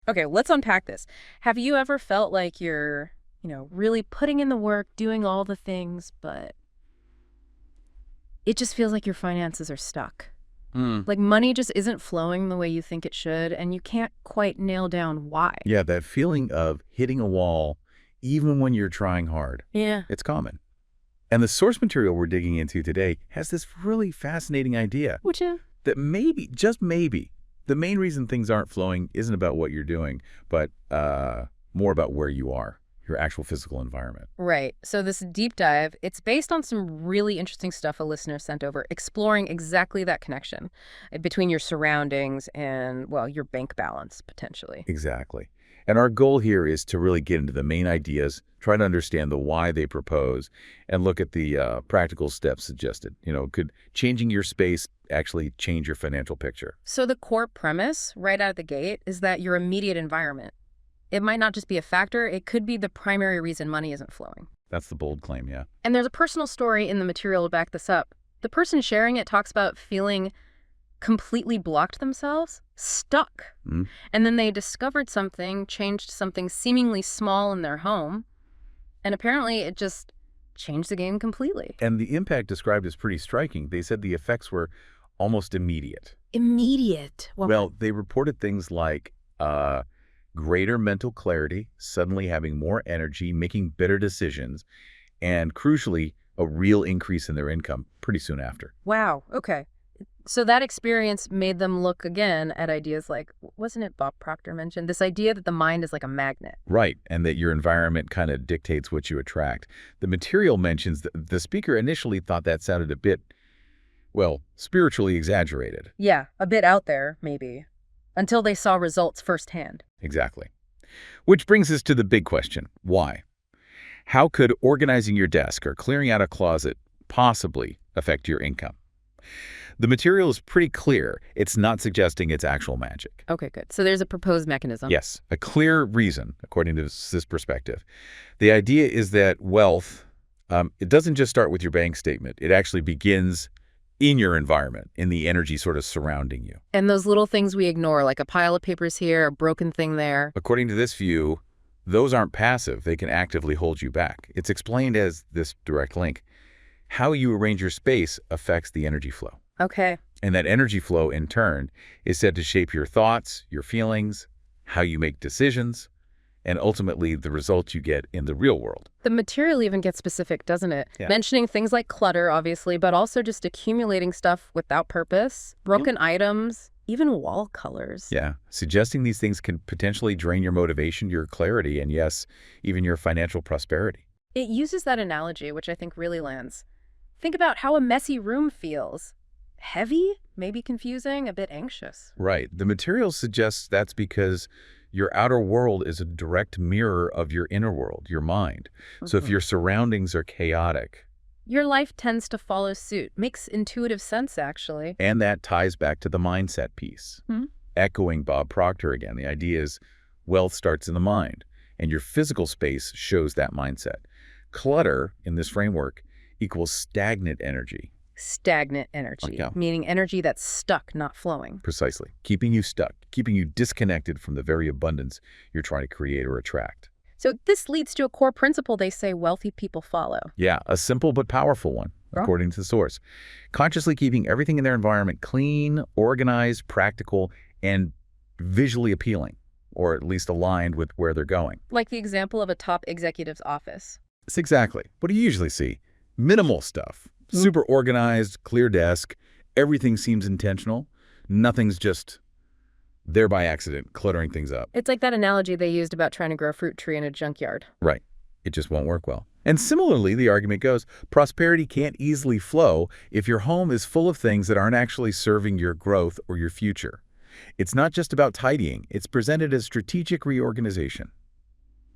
Okay, let's unpack this. Have you ever felt like you're, really putting in the work, doing all the things, but it just feels like your finances are stuck? Hmm. Like money just isn't flowing the way you think it should, and you can't quite nail down why. Yeah, that feeling of hitting a wall even when you're trying hard. Yeah. It's common. And the source material we're digging into today has this really fascinating idea Would you? that maybe, just maybe, the main reason things aren't flowing isn't about what you're doing, but more about where you are, your actual physical environment. Right. So this deep dive, it's based on some really interesting stuff a listener sent over, exploring exactly that connection between your surroundings and, well, your bank balance, potentially. Exactly. And our goal here is to really get into the main ideas, try to understand the why they propose, and look at the practical steps suggested. Could changing your space actually change your financial picture? So the core premise right out of the gate is that your immediate environment, it might not just be a factor, it could be the primary reason money isn't flowing. That's the bold claim, yeah. And there's a personal story in the material to back this up. The person sharing it talks about feeling completely blocked themselves, stuck. Mm. And then they discovered something, changed something seemingly small in their home, and apparently it just changed the game completely. And the impact described is pretty striking. They said the effects were almost immediate. Immediate. Well, they reported things like greater mental clarity, suddenly having more energy, making better decisions, and crucially, a real increase in their income pretty soon after. Wow. Okay. So that experience made them look again at ideas like, wasn't it Bob Proctor mentioned, this idea that the mind is like a magnet? Right, and that your environment kind of dictates what you attract. The material mentions that the speaker initially thought that sounded a bit, well, spiritually exaggerated. Yeah, a bit out there, maybe, until they saw results firsthand. Exactly. Which brings us to the big question, why? How could organizing your desk or clearing out a closet possibly affect your income? The material is pretty clear. It's not suggesting it's actual magic. Okay, good. So there's a proposed mechanism. Yes, a clear reason, according to this perspective. The idea is that wealth, it doesn't just start with your bank statement. It actually begins in your environment, in the energy sort of surrounding you. And those little things we ignore, like a pile of papers here, a broken thing there. According to this view, those aren't passive. They can actively hold you back. It's explained as this direct link. How you arrange your space affects the energy flow. Okay. And that energy flow, in turn, is said to shape your thoughts, your feelings, how you make decisions, and ultimately the results you get in the real world. The material even gets specific, doesn't it? Yeah. Mentioning things like clutter, obviously, but also just accumulating stuff without purpose, broken items, even wall colors. Yeah, suggesting these things can potentially drain your motivation, your clarity, and yes, even your financial prosperity. It uses that analogy, which I think really lands. Think about how a messy room feels. Heavy, maybe confusing, a bit anxious. Right. The material suggests that's because your outer world is a direct mirror of your inner world, your mind. So if your surroundings are chaotic, your life tends to follow suit. Makes intuitive sense, actually. and that ties back to the mindset piece. Echoing Bob Proctor again, the idea is wealth starts in the mind, and your physical space shows that mindset. Clutter, in this framework, equals stagnant energy. Stagnant energy, Yeah. meaning energy that's stuck, not flowing. Precisely. Keeping you stuck, keeping you disconnected from the very abundance you're trying to create or attract. So this leads to a core principle they say wealthy people follow. Yeah, a simple but powerful one, according to the source. Consciously keeping everything in their environment clean, organized, practical, and visually appealing, or at least aligned with where they're going. Like the example of a top executive's office. That's exactly what do you usually see. Minimal stuff. Super organized, clear desk. Everything seems intentional. Nothing's just there by accident, cluttering things up. It's like that analogy they used about trying to grow a fruit tree in a junkyard. Right. It just won't work well. And similarly, the argument goes, prosperity can't easily flow if your home is full of things that aren't actually serving your growth or your future. It's not just about tidying. It's presented as strategic reorganization.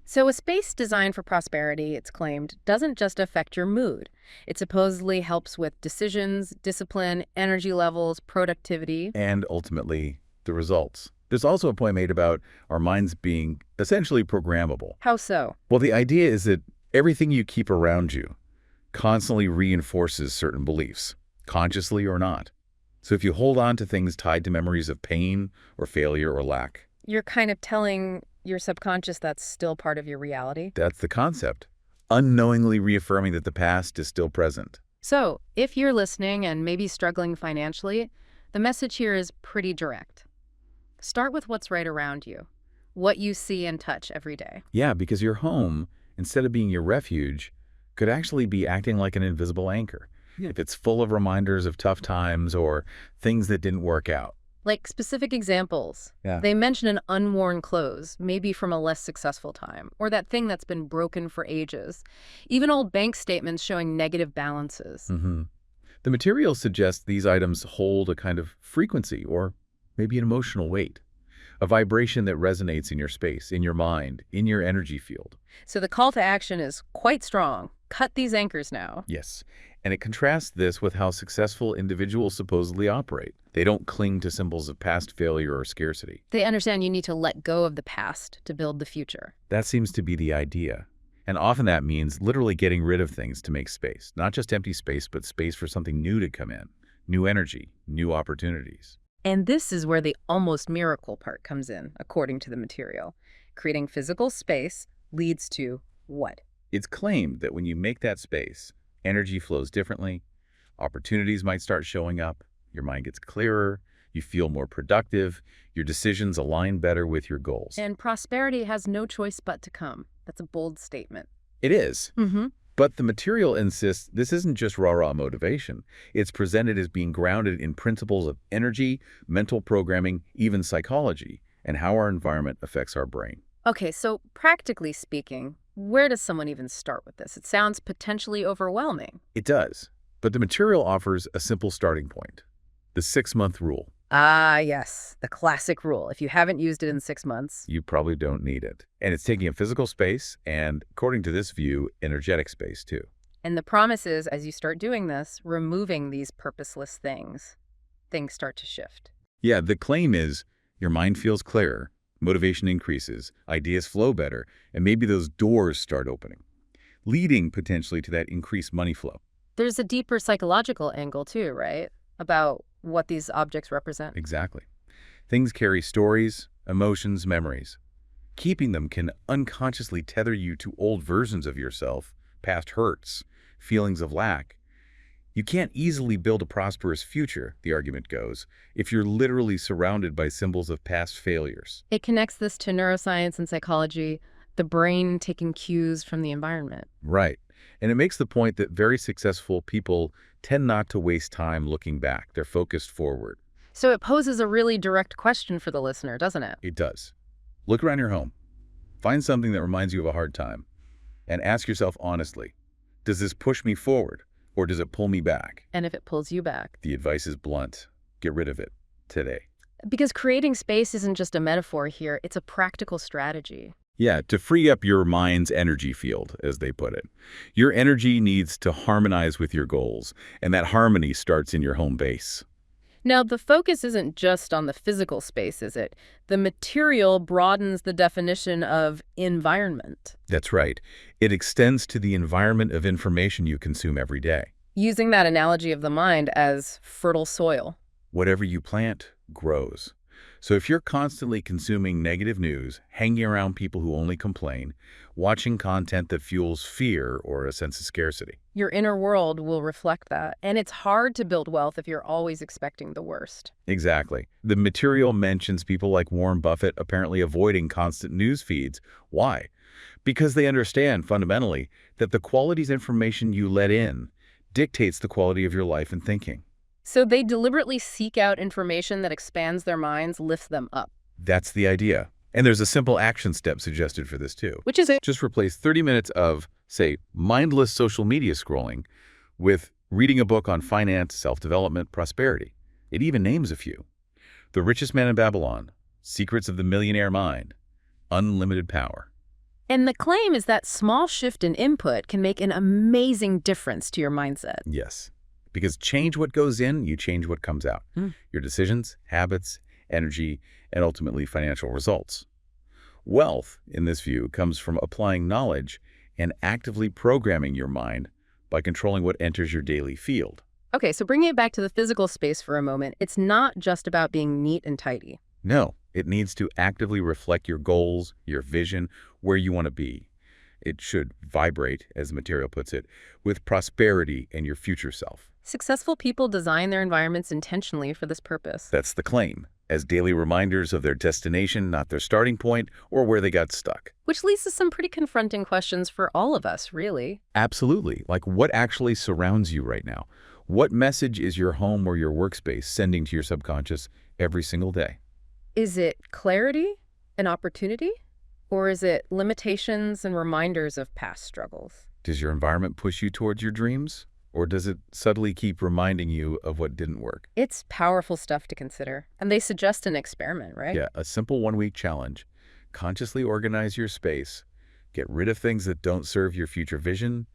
So a space designed for prosperity, it's claimed, doesn't just affect your mood. It supposedly helps with decisions, discipline, energy levels, productivity. And ultimately, the results. There's also a point made about our minds being essentially programmable. How so? Well, the idea is that everything you keep around you constantly reinforces certain beliefs, consciously or not. So if you hold on to things tied to memories of pain or failure or lack, You're kind of telling your subconscious that's still part of your reality. That's the concept. Unknowingly reaffirming that the past is still present. So, if you're listening and maybe struggling financially, the message here is pretty direct. Start with what's right around you, what you see and touch every day. Yeah, because your home, instead of being your refuge, could actually be acting like an invisible anchor. If it's full of reminders of tough times or things that didn't work out. Like specific examples. Yeah. They mention an unworn clothes, maybe from a less successful time, or that thing that's been broken for ages. Even old bank statements showing negative balances. The material suggests these items hold a kind of frequency or maybe an emotional weight, a vibration that resonates in your space, in your mind, in your energy field. So the call to action is quite strong. Cut these anchors now. Yes, and it contrasts this with how successful individuals supposedly operate. They don't cling to symbols of past failure or scarcity. They understand you need to let go of the past to build the future. That seems to be the idea. And often that means literally getting rid of things to make space. Not just empty space, but space for something new to come in. New energy, new opportunities. And this is where the almost miracle part comes in, according to the material. Creating physical space leads to what? It's claimed that when you make that space, energy flows differently, opportunities might start showing up, your mind gets clearer, you feel more productive, your decisions align better with your goals. And prosperity has no choice but to come. That's a bold statement. It is. But the material insists this isn't just rah-rah motivation. It's presented as being grounded in principles of energy, mental programming, even psychology, and how our environment affects our brain. Okay, so practically speaking, where does someone even start with this? It sounds potentially overwhelming. It does. But the material offers a simple starting point. The 6-month rule. Ah, yes, the classic rule. If you haven't used it in 6 months, You probably don't need it. And it's taking a physical space and, according to this view, energetic space too. and the promise is, as you start doing this, removing these purposeless things start to shift. Yeah, the claim is your mind feels clearer, motivation increases, ideas flow better, and maybe those doors start opening, leading potentially to that increased money flow. There's a deeper psychological angle too, right? About what these objects represent. Exactly. Things carry stories, emotions, memories. Keeping them can unconsciously tether you to old versions of yourself, past hurts, feelings of lack. You can't easily build a prosperous future, the argument goes, if you're literally surrounded by symbols of past failures. It connects this to neuroscience and psychology, the brain taking cues from the environment. Right. And it makes the point that very successful people tend not to waste time looking back. They're focused forward. So it poses a really direct question for the listener, doesn't it? It does. Look around your home. Find something that reminds you of a hard time. And ask yourself honestly, does this push me forward or does it pull me back? And if it pulls you back. The advice is blunt. Get rid of it today. Because creating space isn't just a metaphor here, it's a practical strategy. Yeah, to free up your mind's energy field, as they put it. Your energy needs to harmonize with your goals, and that harmony starts in your home base. Now, the focus isn't just on the physical space, is it? The material broadens the definition of environment. That's right. It extends to the environment of information you consume every day. Using that analogy of the mind as fertile soil. Whatever you plant grows. So if you're constantly consuming negative news, hanging around people who only complain, watching content that fuels fear or a sense of scarcity. Your inner world will reflect that. And it's hard to build wealth if you're always expecting the worst. Exactly. The material mentions people like Warren Buffett apparently avoiding constant news feeds. Why? Because they understand fundamentally that the qualities information you let in dictates the quality of your life and thinking. So they deliberately seek out information that expands their minds, lifts them up. That's the idea. And there's a simple action step suggested for this too. Which is it? Just replace 30 minutes of, say, mindless social media scrolling with reading a book on finance, self-development, prosperity. It even names a few. The Richest Man in Babylon, Secrets of the Millionaire Mind, Unlimited Power. And the claim is that small shift in input can make an amazing difference to your mindset. Yes. Because change what goes in, you change what comes out. Your decisions, habits, energy, and ultimately financial results. Wealth, in this view, comes from applying knowledge and actively programming your mind by controlling what enters your daily field. Okay, so bringing it back to the physical space for a moment, it's not just about being neat and tidy. No, It needs to actively reflect your goals, your vision, where you want to be. It should vibrate, as the material puts it, with prosperity and your future self. Successful people design their environments intentionally for this purpose. That's the claim, as daily reminders of their destination, not their starting point or where they got stuck. Which leads to some pretty confronting questions for all of us, really. Absolutely. Like, what actually surrounds you right now? What message is your home or your workspace sending to your subconscious every single day? Is it clarity and opportunity? Or is it limitations and reminders of past struggles? Does your environment push you towards your dreams? Or does it subtly keep reminding you of what didn't work? It's powerful stuff to consider. And they suggest an experiment, right? Yeah, a simple one-week challenge. Consciously organize your space. Get rid of things that don't serve your future vision.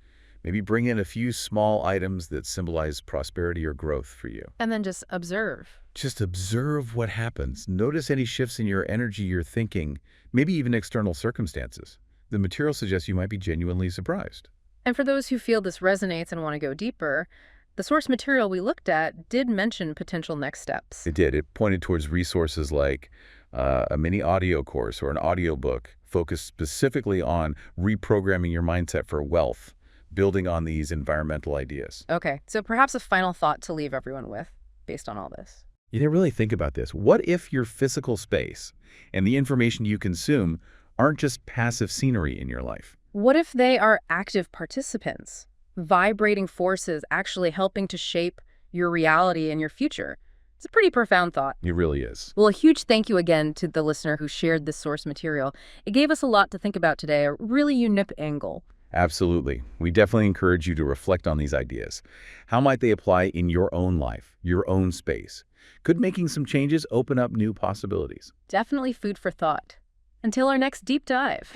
Maybe bring in a few small items that symbolize prosperity or growth for you. And then just observe. Just observe what happens. Notice any shifts in your energy, your thinking, maybe even external circumstances. The material suggests you might be genuinely surprised. And for those who feel this resonates and want to go deeper, the source material we looked at did mention potential next steps. It did. It pointed towards resources like a mini audio course or an audiobook focused specifically on reprogramming your mindset for wealth, building on these environmental ideas. Okay, so perhaps a final thought to leave everyone with, based on all this. You didn't really think about this. What if your physical space and the information you consume aren't just passive scenery in your life? What if they are active participants, vibrating forces actually helping to shape your reality and your future? It's a pretty profound thought. It really is. Well, a huge thank you again to the listener who shared this source material. It gave us a lot to think about today, a really unique angle. Absolutely. We definitely encourage you to reflect on these ideas. How might they apply in your own life, your own space? Could making some changes open up new possibilities? Definitely food for thought. Until our next deep dive.